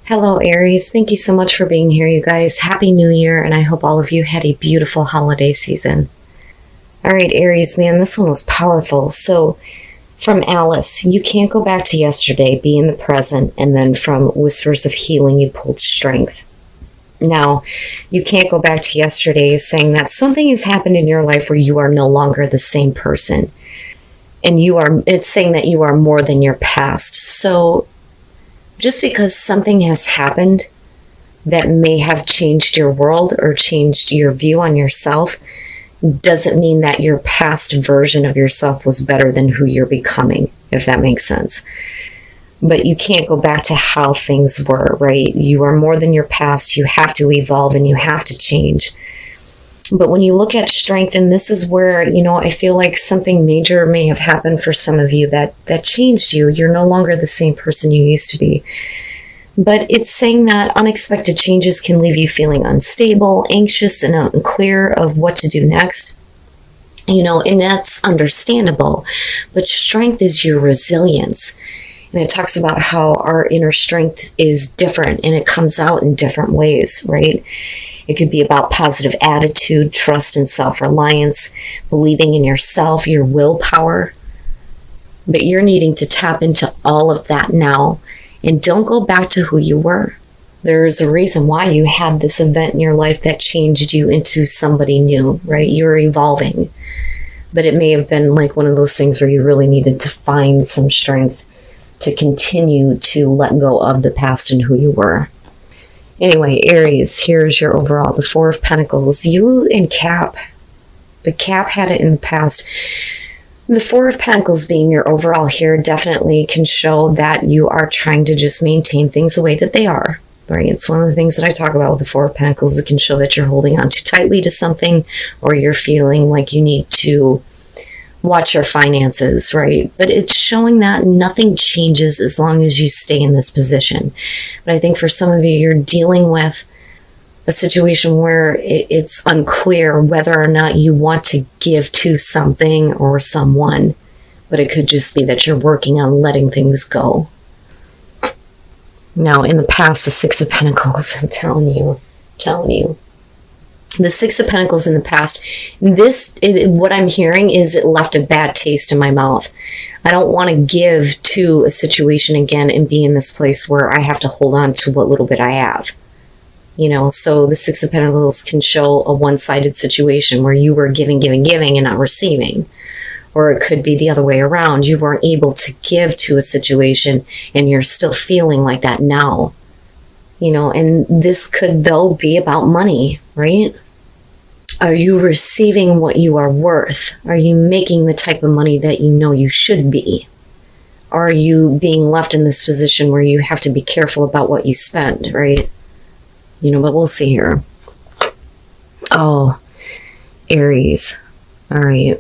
Hello, Aries. Thank you so much for being here, you guys. Happy New Year, and I hope all of you had a beautiful holiday season. All right, Aries, man, this one was powerful. So, from Alice, you can't go back to yesterday, be in the present, and then from Whispers of Healing, you pulled Strength. Now, you can't go back to yesterday saying that something has happened in your life where you are no longer the same person. And it's saying that you are more than your past. So, just because something has happened that may have changed your world or changed your view on yourself doesn't mean that your past version of yourself was better than who you're becoming, if that makes sense. But you can't go back to how things were, right? You are more than your past. You have to evolve and you have to change. But when you look at Strength, and this is where, I feel like something major may have happened for some of you that changed you. You're no longer the same person you used to be. But it's saying that unexpected changes can leave you feeling unstable, anxious, and unclear of what to do next. And that's understandable. But Strength is your resilience. And it talks about how our inner strength is different and it comes out in different ways, right? It could be about positive attitude, trust and self-reliance, believing in yourself, your willpower. But you're needing to tap into all of that now. And don't go back to who you were. There's a reason why you had this event in your life that changed you into somebody new, right? You're evolving. But it may have been like one of those things where you really needed to find some strength to continue to let go of the past and who you were. Anyway, Aries, here's your overall. The Four of Pentacles. You and Cap. But Cap had it in the past. The Four of Pentacles being your overall here definitely can show that you are trying to just maintain things the way that they are. Right? It's one of the things that I talk about with the Four of Pentacles. It can show that you're holding on too tightly to something or you're feeling like you need to watch your finances, right? But it's showing that nothing changes as long as you stay in this position. But I think for some of you, you're dealing with a situation where it's unclear whether or not you want to give to something or someone. But it could just be that you're working on letting things go. Now, in the past, the Six of Pentacles, I'm telling you. The Six of Pentacles in the past, what I'm hearing is it left a bad taste in my mouth. I don't want to give to a situation again and be in this place where I have to hold on to what little bit I have. So the Six of Pentacles can show a one-sided situation where you were giving and not receiving. Or it could be the other way around. You weren't able to give to a situation and you're still feeling like that now. And this could, though, be about money, right? Are you receiving what you are worth? Are you making the type of money that you know you should be? Are you being left in this position where you have to be careful about what you spend, right? But we'll see here. Oh, Aries. All right.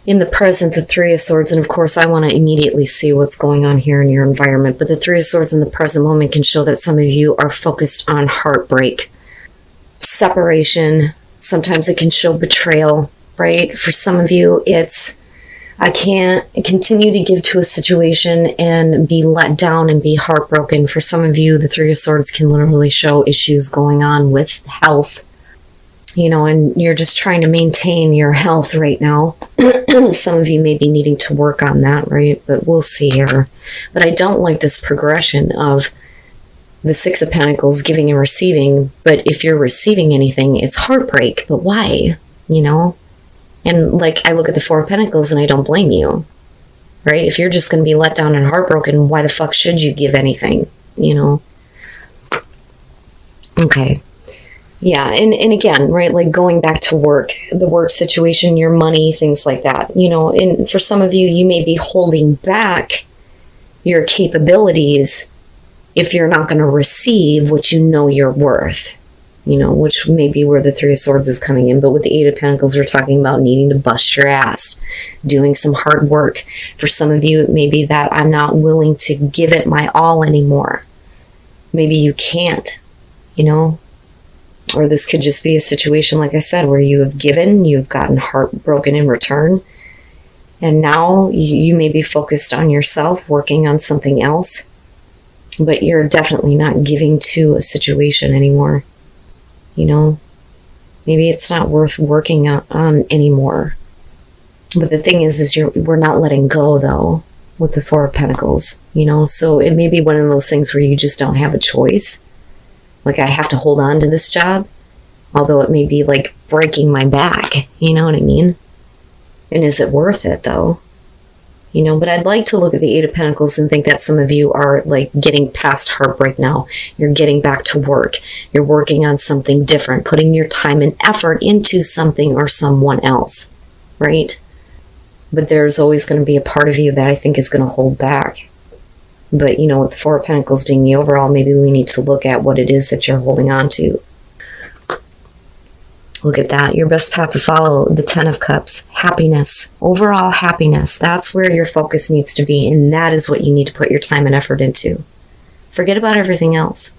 In the present, the Three of Swords, and of course I want to immediately see what's going on here in your environment, but the Three of Swords in the present moment can show that some of you are focused on heartbreak, separation. Sometimes it can show betrayal, right? For some of you, it's, I can't continue to give to a situation and be let down and be heartbroken. For some of you, the Three of Swords can literally show issues going on with health, and you're just trying to maintain your health right now. Some of you may be needing to work on that, right? But we'll see here. But I don't like this progression of the Six of Pentacles, giving and receiving. But if you're receiving anything, it's heartbreak. But why? And like, I look at the Four of Pentacles and I don't blame you, right? If you're just going to be let down and heartbroken, why the fuck should you give anything, Okay. Yeah, and again, right, like going back to work, the work situation, your money, things like that, and for some of you, you may be holding back your capabilities if you're not going to receive what you know you're worth, which may be where the Three of Swords is coming in. But with the Eight of Pentacles, we're talking about needing to bust your ass, doing some hard work. For some of you, it may be that I'm not willing to give it my all anymore. Maybe you can't, Or this could just be a situation, like I said, where you have given, you've gotten heartbroken in return. And now you may be focused on yourself, working on something else. but you're definitely not giving to a situation anymore. You know, maybe it's not worth working on anymore. But the thing is we're not letting go, though, with the Four of Pentacles, you know? So it may be one of those things where you just don't have a choice. Like, I have to hold on to this job, although it may be like breaking my back, you know what I mean? And is it worth it, though? You know, but I'd like to look at the Eight of Pentacles and think that some of you are like getting past heartbreak now. You're getting back to work. You're working on something different, putting your time and effort into something or someone else, right? But there's always going to be a part of you that I think is going to hold back. But, you know, with the Four of Pentacles being the overall, maybe we need to look at what it is that you're holding on to. Look at that. Your best path to follow, the Ten of Cups. Happiness. Overall happiness. That's where your focus needs to be, and that is what you need to put your time and effort into. Forget about everything else.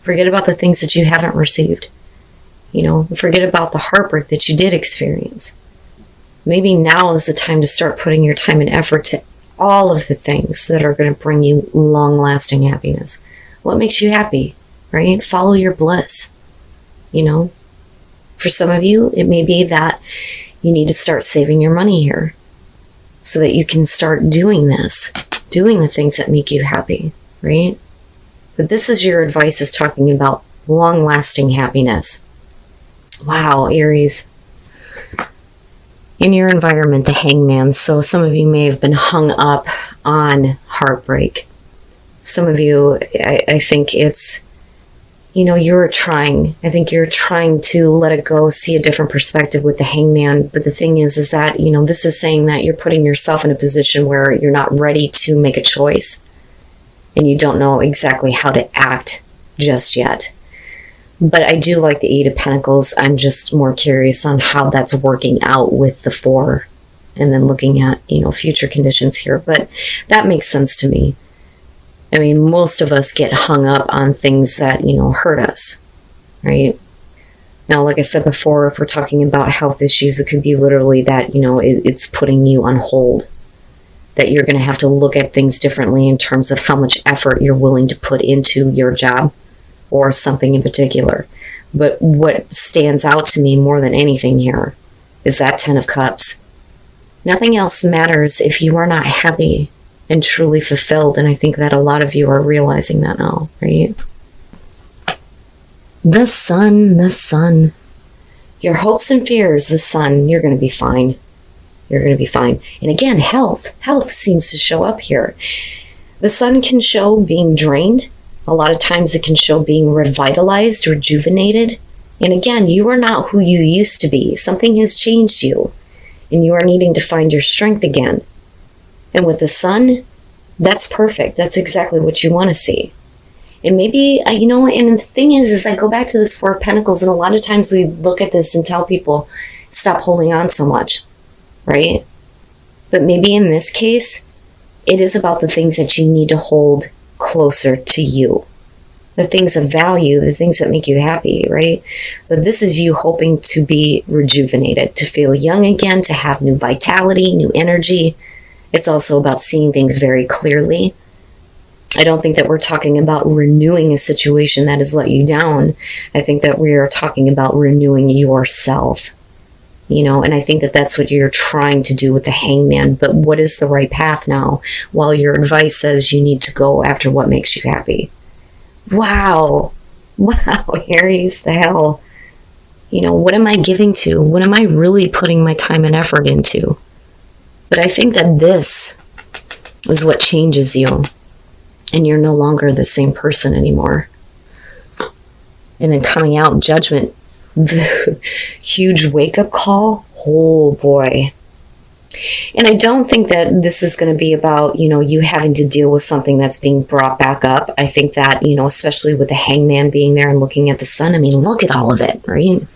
Forget about the things that you haven't received. You know, forget about the heartbreak that you did experience. Maybe now is the time to start putting your time and effort to all of the things that are going to bring you long-lasting happiness. What makes you happy, right? Follow your bliss, you know? For some of you, it may be that you need to start saving your money here so that you can start doing this, doing the things that make you happy, right? But this is your advice, is talking about long-lasting happiness. Wow, Aries. In your environment, the Hangman. So some of you may have been hung up on heartbreak. Some of you, I think it's, you know, I think you're trying to let it go, see a different perspective with the Hangman. But the thing is that, you know, this is saying that you're putting yourself in a position where you're not ready to make a choice and you don't know exactly how to act just yet. But I do like the Eight of Pentacles. I'm just more curious on how that's working out with the Four, and then looking at, you know, future conditions here. But that makes sense to me. I mean, most of us get hung up on things that, you know, hurt us, right? Now, like I said before, if we're talking about health issues, it could be literally that, you know, it's putting you on hold, that you're going to have to look at things differently in terms of how much effort you're willing to put into your job or something in particular. But what stands out to me more than anything here is that Ten of Cups. Nothing else matters if you are not happy and truly fulfilled. And I think that a lot of you are realizing that now, right? The Sun, the Sun. Your hopes and fears, the Sun. You're going to be fine. You're going to be fine. And again, health. Health seems to show up here. The Sun can show being drained. A lot of times it can show being revitalized, rejuvenated. And again, you are not who you used to be. Something has changed you, and you are needing to find your strength again. And with the Sun, that's perfect. That's exactly what you want to see. And maybe, you know, and the thing is I go back to this Four of Pentacles, and a lot of times we look at this and tell people, stop holding on so much, right? But maybe in this case, it is about the things that you need to hold closer to you, the things of value, the things that make you happy, right? But this is you hoping to be rejuvenated, to feel young again, to have new vitality, new energy. It's also about seeing things very clearly. I don't think that we're talking about renewing a situation that has let you down. I think that we are talking about renewing yourself, you know, and I think that that's what you're trying to do with the Hangman. But what is the right path now? Well, your advice says you need to go after what makes you happy. Wow. Wow, Aries, the hell. You know, what am I giving to? What am I really putting my time and effort into? But I think that this is what changes you. And you're no longer the same person anymore. And then coming out, Judgment. The huge wake-up call. Oh boy. And I don't think that this is going to be about, you know, you having to deal with something that's being brought back up. I think that, you know, especially with the Hangman being there and looking at the Sun, I mean, look at all of it, right?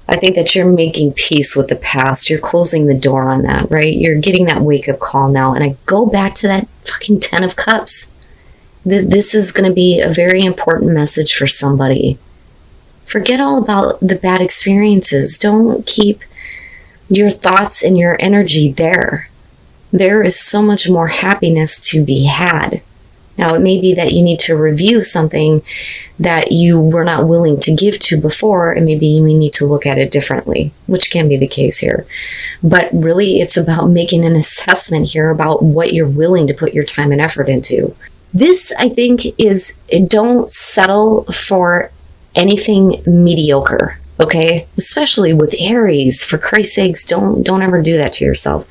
I think that you're making peace with the past. You're closing the door on that, right? You're getting that wake-up call now. And I go back to that fucking Ten of Cups. This is going to be a very important message for somebody. Forget all about the bad experiences. Don't keep your thoughts and your energy there. There is so much more happiness to be had. Now, it may be that you need to review something that you were not willing to give to before, and maybe you need to look at it differently, which can be the case here. But really, it's about making an assessment here about what you're willing to put your time and effort into. This, I think, is don't settle for anything mediocre. Okay, especially with Aries, for Christ's sakes, don't ever do that to yourself.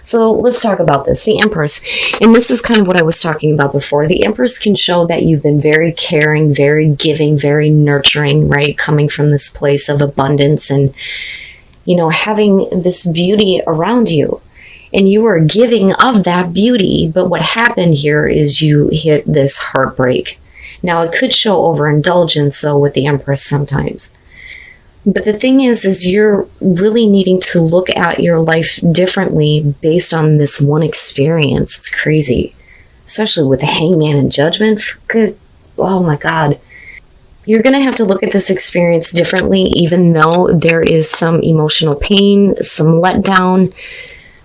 So let's talk about this, the Empress. And this is kind of what I was talking about before. The Empress can show that you've been very caring, very giving, very nurturing, right? Coming from this place of abundance and, having this beauty around you. And you were giving of that beauty, but what happened here is you hit this heartbreak. Now, it could show overindulgence, though, with the Empress sometimes. But the thing is you're really needing to look at your life differently based on this one experience. It's crazy, especially with the Hangman and Judgment. Oh my God. You're going to have to look at this experience differently, even though there is some emotional pain, some letdown,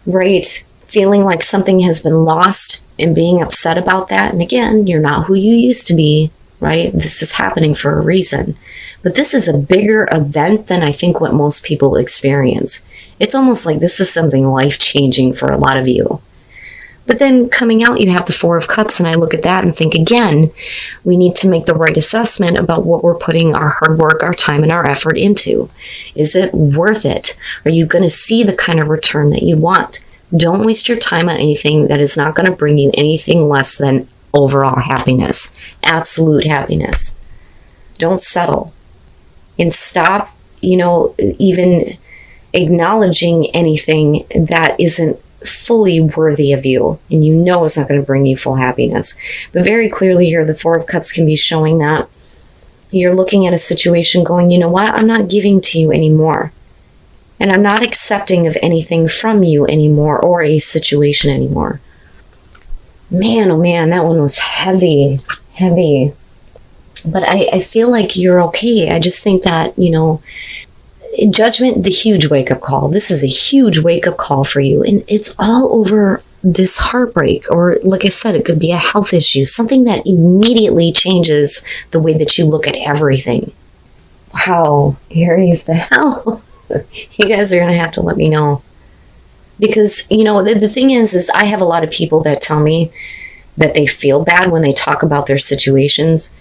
right? Feeling like something has been lost and being upset about that. And again, you're not who you used to be, right? This is happening for a reason. But this is a bigger event than I think what most people experience. It's almost like this is something life-changing for a lot of you. But then coming out, you have the Four of Cups, and I look at that and think, again, we need to make the right assessment about what we're putting our hard work, our time, and our effort into. Is it worth it? Are you going to see the kind of return that you want? Don't waste your time on anything that is not going to bring you anything less than overall happiness, absolute happiness. Don't settle. And stop, even acknowledging anything that isn't fully worthy of you. And it's not going to bring you full happiness. But very clearly here, the Four of Cups can be showing that you're looking at a situation going, you know what? I'm not giving to you anymore. And I'm not accepting of anything from you anymore or a situation anymore. Man, oh man, that one was heavy. But I feel like you're okay. I just think that, Judgment, the huge wake-up call. This is a huge wake-up call for you. And it's all over this heartbreak. Or, like I said, it could be a health issue. Something that immediately changes the way that you look at everything. Wow, Aries, the hell? You guys are going to have to let me know. Because, the thing is I have a lot of people that tell me that they feel bad when they talk about their situations.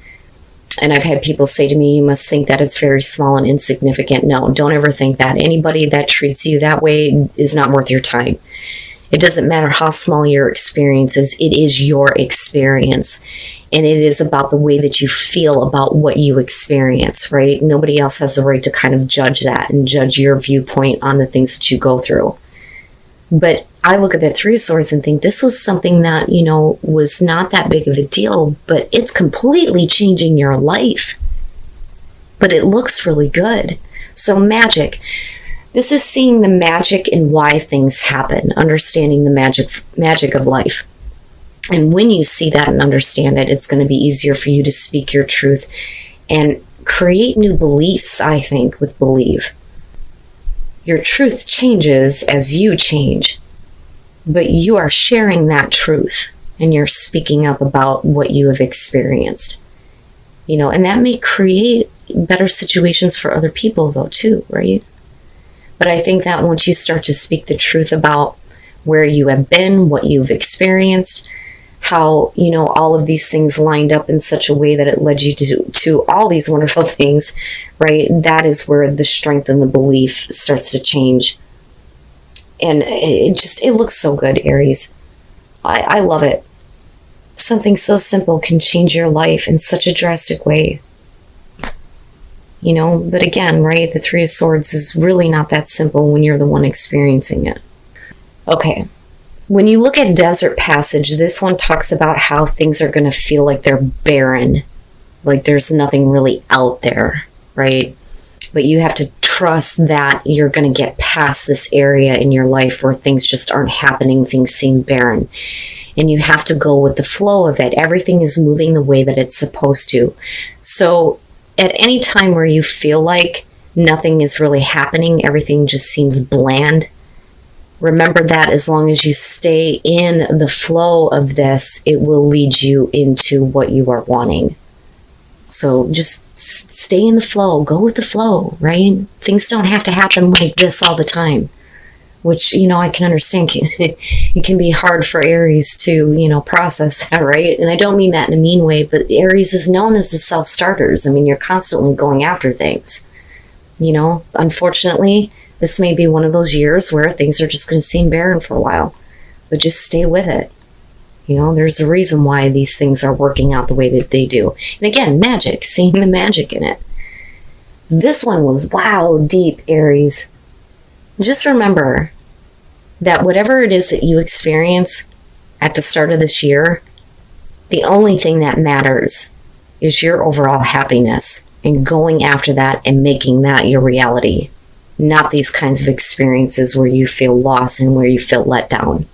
And I've had people say to me, you must think that it's very small and insignificant. No, don't ever think that. Anybody that treats you that way is not worth your time. It doesn't matter how small your experience is. It is your experience. And it is about the way that you feel about what you experience, right? Nobody else has the right to kind of judge that and judge your viewpoint on the things that you go through. But I look at that Three of Swords and think this was something that, was not that big of a deal, but it's completely changing your life. But it looks really good. So magic. This is seeing the magic in why things happen, understanding the magic of life. And when you see that and understand it, it's going to be easier for you to speak your truth and create new beliefs, I think, with believe. Your truth changes as you change, but you are sharing that truth and you're speaking up about what you have experienced, and that may create better situations for other people though too, right? But I think that once you start to speak the truth about where you have been, what you've experienced, how, all of these things lined up in such a way that it led you to all these wonderful things, right? That is where the strength and the belief starts to change. And it looks so good, Aries. I love it. Something so simple can change your life in such a drastic way. But again, right, the Three of Swords is really not that simple when you're the one experiencing it. Okay. When you look at Desert Passage, this one talks about how things are going to feel like they're barren, like there's nothing really out there, right? But you have to trust that you're going to get past this area in your life where things just aren't happening, things seem barren. And you have to go with the flow of it. Everything is moving the way that it's supposed to. So at any time where you feel like nothing is really happening, everything just seems bland, Remember that as long as you stay in the flow of this, it will lead you into what you are wanting. So just stay in the flow, go with the flow, right? Things don't have to happen like this all the time, which, I can understand. It can be hard for Aries to, process that, right? And I don't mean that in a mean way, but Aries is known as the self-starters. I mean, you're constantly going after things. Unfortunately, this may be one of those years where things are just going to seem barren for a while, but just stay with it. There's a reason why these things are working out the way that they do. And again, magic, seeing the magic in it. This one was, wow, deep, Aries. Just remember that whatever it is that you experience at the start of this year, the only thing that matters is your overall happiness and going after that and making that your reality, not these kinds of experiences where you feel lost and where you feel let down.